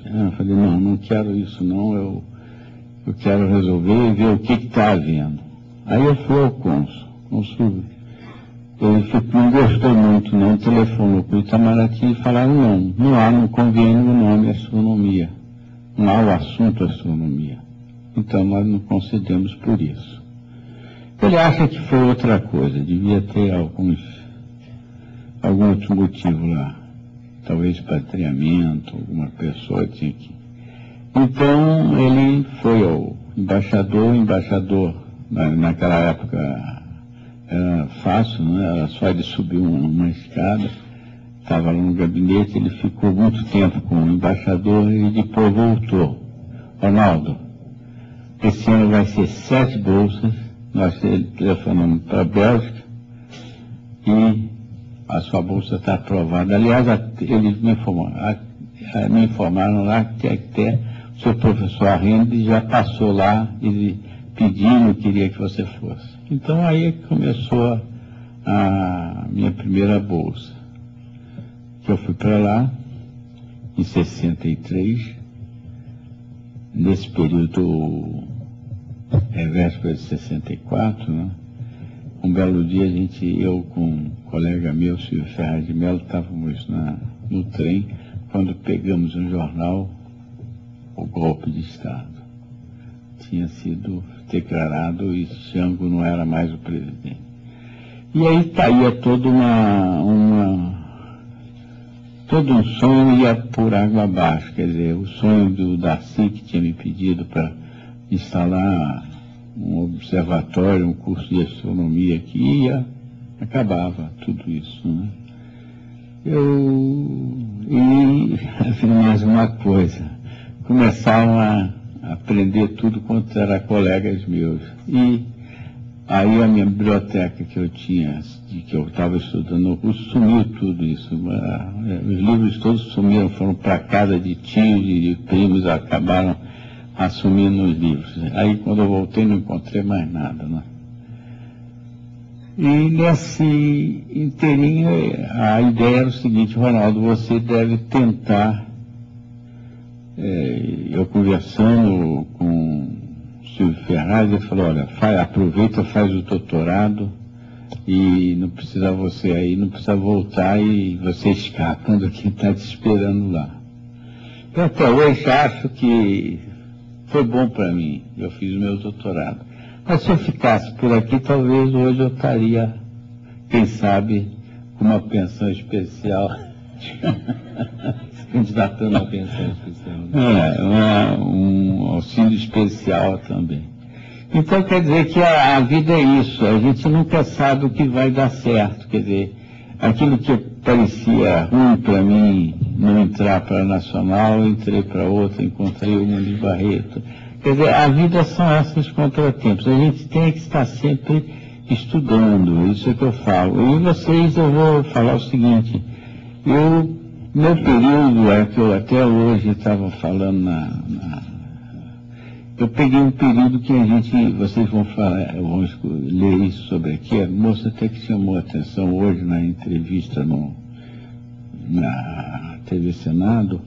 Eu falei, não quero isso não, eu quero resolver e ver o que está havendo. Aí eu fui ao cônsul. Ele não gostou muito, não, telefonou para o Itamaraty e falaram, não há no convênio o nome astronomia, não há o assunto astronomia. Então nós não concedemos por isso. Ele acha que foi outra coisa, devia ter algum outro motivo lá, talvez patriamento, alguma pessoa tinha que... Então ele foi ao embaixador, naquela época era fácil, não era só ele subir uma escada, estava lá no gabinete, ele ficou muito tempo com o embaixador e depois voltou. Ronaldo, esse ano vai ser 7 bolsas, nós telefonamos para a Bélgica e a sua bolsa está aprovada. Aliás, eles me informaram lá que até o seu professor Arrende já passou lá e pedindo, queria que você fosse. Então aí começou a minha primeira bolsa. Eu fui para lá em 63, nesse período véspera de 64, né? Um belo dia eu com um colega meu, Silvio Ferraz de Mello, estávamos no trem, quando pegamos um jornal, o golpe de Estado. Tinha sido declarado e Jango não era mais o presidente. E aí caía todo um sonho ia por água abaixo, quer dizer, o sonho do Darcy, que tinha me pedido para instalar um observatório, um curso de astronomia que acabava tudo isso, né? E mais uma coisa, começaram a aprender tudo quanto era colegas meus. E aí a minha biblioteca que eu tinha, que eu estava estudando no curso, sumiu tudo isso. Os livros todos sumiram, foram para casa de tios e de primos, acabaram assumindo os livros. Aí quando eu voltei não encontrei mais nada, né? E nesse inteirinho a ideia era o seguinte, Ronaldo, você deve tentar, eu conversando com o Silvio Ferraz, ele falou, olha, aproveita, faz o doutorado e não precisa você aí, não precisa voltar e você escapando aqui, está te esperando lá. Eu até hoje acho que foi bom para mim, eu fiz o meu doutorado. Mas se eu ficasse por aqui, talvez hoje eu estaria, quem sabe, com uma pensão especial. Candidatando a pensão especial. Um auxílio especial também. Então quer dizer que a vida é isso, a gente nunca sabe o que vai dar certo. Quer dizer, aquilo que parecia ruim para mim, não entrar para a Nacional, eu entrei para outra, encontrei o Mundo de Barreto. Quer dizer, a vida são esses contratempos. A gente tem que estar sempre estudando, isso é que eu falo. E vocês, eu vou falar o seguinte, meu período, é que eu até hoje estava falando eu peguei um período que vocês vão falar, vão ler isso sobre aqui, a moça até que chamou a atenção hoje na entrevista na TV Senado,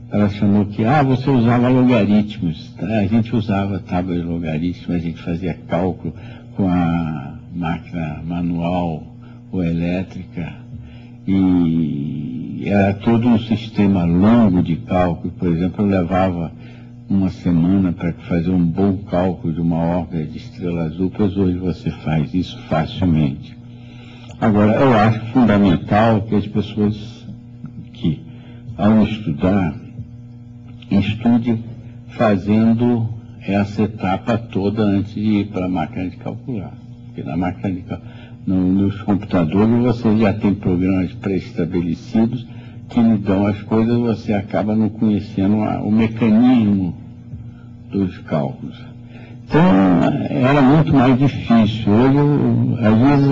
ela chamou que, você usava logaritmos, tá? A gente usava tábuas logarítmicas, a gente fazia cálculo com a máquina manual ou elétrica, e era todo um sistema longo de cálculo. Por exemplo, eu levava uma semana para fazer um bom cálculo de uma órbita de estrela azul, pois hoje você faz isso facilmente. Agora, eu acho fundamental que as pessoas que, ao estudar, estude fazendo essa etapa toda antes de ir para a máquina de calcular. Porque na máquina de nos computadores você já tem programas pré-estabelecidos que lhe dão as coisas, você acaba não conhecendo o mecanismo dos cálculos. Então, era muito mais difícil. Hoje, às vezes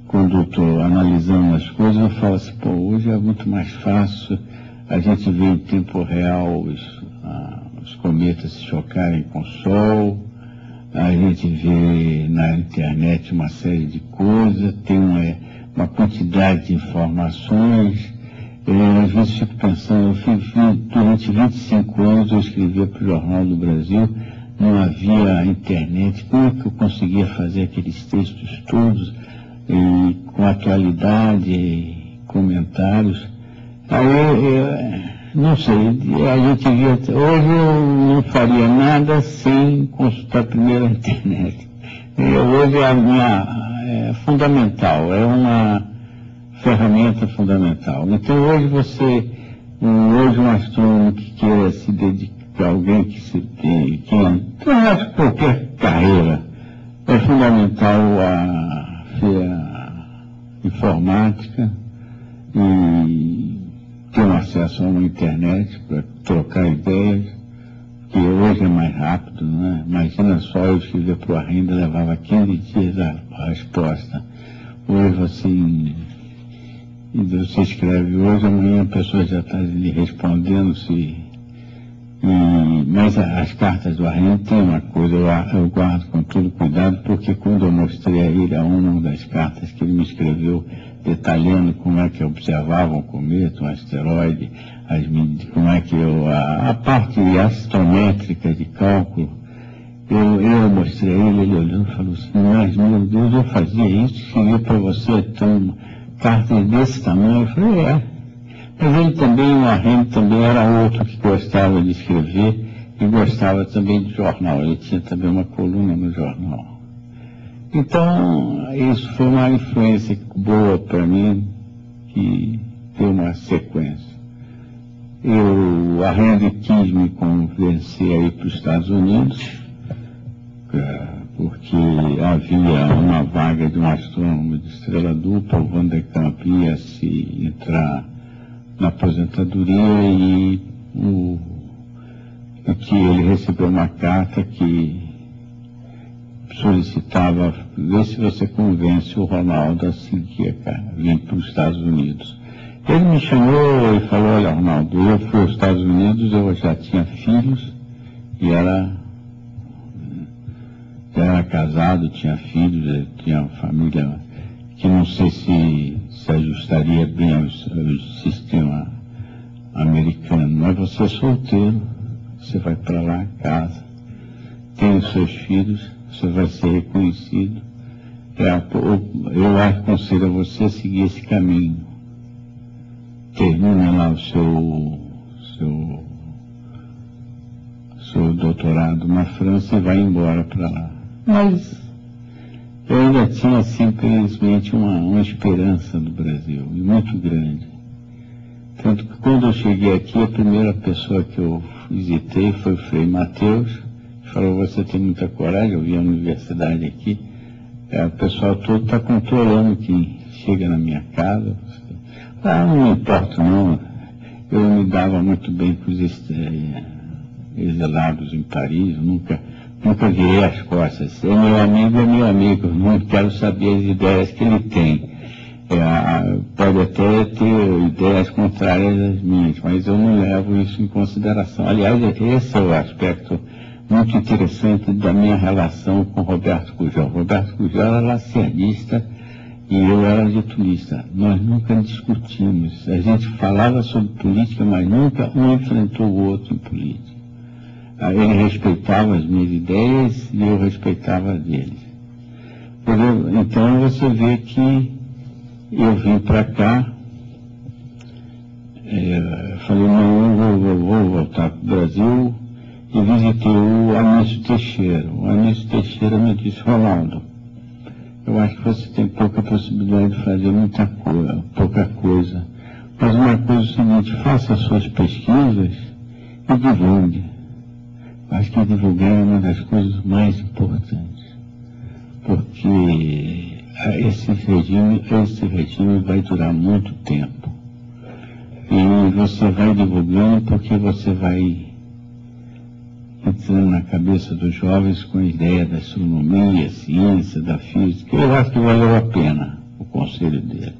quando estou analisando as coisas, eu falo assim, hoje é muito mais fácil. A gente vê em tempo real os cometas se chocarem com o Sol, a gente vê na internet uma série de coisas, tem uma quantidade de informações. Às vezes fico pensando, eu vi durante 25 anos eu escrevia para o Jornal do Brasil, não havia internet. Como é que eu conseguia fazer aqueles textos todos, com atualidade, comentários? Aí, não sei, a gente via, hoje eu não faria nada sem consultar primeiro a internet. Hoje é fundamental, é uma ferramenta fundamental. Então hoje um astrônomo que queira se dedicar, alguém que qualquer carreira, é fundamental a informática e ter um acesso a uma internet para trocar ideias, que hoje é mais rápido, né? Imagina só, eu escrever para o Arrenda, levava 15 dias a resposta. Hoje, assim, você escreve hoje, amanhã a pessoa já está lhe respondendo-se. Mas as cartas do Arrenda tem uma coisa, eu guardo com todo cuidado, porque quando eu mostrei a ele uma das cartas que ele me escreveu, detalhando como é que eu observava um cometa, um asteroide, como é que a parte astrométrica de cálculo, eu mostrei a ele olhando e falou assim, mas meu Deus, eu fazia isso, escrevia para você então, cartas desse tamanho. Eu falei, Mas ele também, o Arrenda também era outro que gostava de escrever e gostava também de jornal. Ele tinha também uma coluna no jornal. Então, isso foi uma influência boa para mim, que deu uma sequência. O Arrenda quis me convencer a ir para os Estados Unidos, porque havia uma vaga de um astrônomo de estrela dupla, o Van de Kamp ia se entrar na aposentadoria e que ele recebeu uma carta que solicitava, ver se você convence o Ronaldo a seguir, vir para os Estados Unidos. Ele me chamou e falou, olha, Ronaldo, eu fui aos Estados Unidos, eu já tinha filhos e era casado, tinha filhos, tinha uma família que não sei se ajustaria bem ao sistema americano, mas você é solteiro, você vai para lá, casa, tem os seus filhos, você vai ser reconhecido. Eu aconselho a você seguir esse caminho. Termina lá o seu doutorado na França e vai embora para lá. Mas eu ainda tinha simplesmente uma esperança do Brasil, e muito grande. Tanto que quando eu cheguei aqui, a primeira pessoa que eu visitei foi o Frei Mateus, que falou, você tem muita coragem, eu vi a universidade aqui, o pessoal todo está controlando quem chega na minha casa. Não me importa não, eu me dava muito bem com os exilados em Paris, nunca virei as costas. É meu amigo, não quero saber as ideias que ele tem. Pode até ter ideias contrárias às minhas, mas eu não levo isso em consideração. Aliás, esse é o aspecto muito interessante da minha relação com Roberto Pujol. Roberto Pujol era lacernista e eu era getulista. Nós nunca discutimos. A gente falava sobre política, mas nunca um enfrentou o outro em política. Ele respeitava as minhas ideias e eu respeitava as dele. Então você vê que eu vim para cá, falei, não, eu vou voltar para o Brasil, e visitei o Anísio Teixeira. O Anísio Teixeira me disse, Ronaldo, eu acho que você tem pouca possibilidade de fazer pouca coisa. Mas uma coisa é o seguinte, faça as suas pesquisas e divulgue. Acho que divulgar é uma das coisas mais importantes, porque esse regime vai durar muito tempo. E você vai divulgando porque você vai entrando na cabeça dos jovens com a ideia da astronomia, ciência, da física. Eu acho que valeu a pena o conselho dele.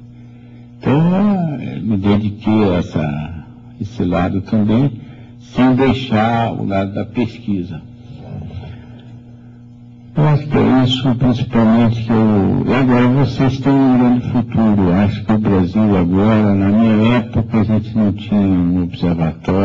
Então, me dediquei a esse lado também, sem deixar o lado da pesquisa. Eu acho que é isso, principalmente, que agora vocês têm um grande futuro. Eu acho que o Brasil agora, na minha época, a gente não tinha um observatório.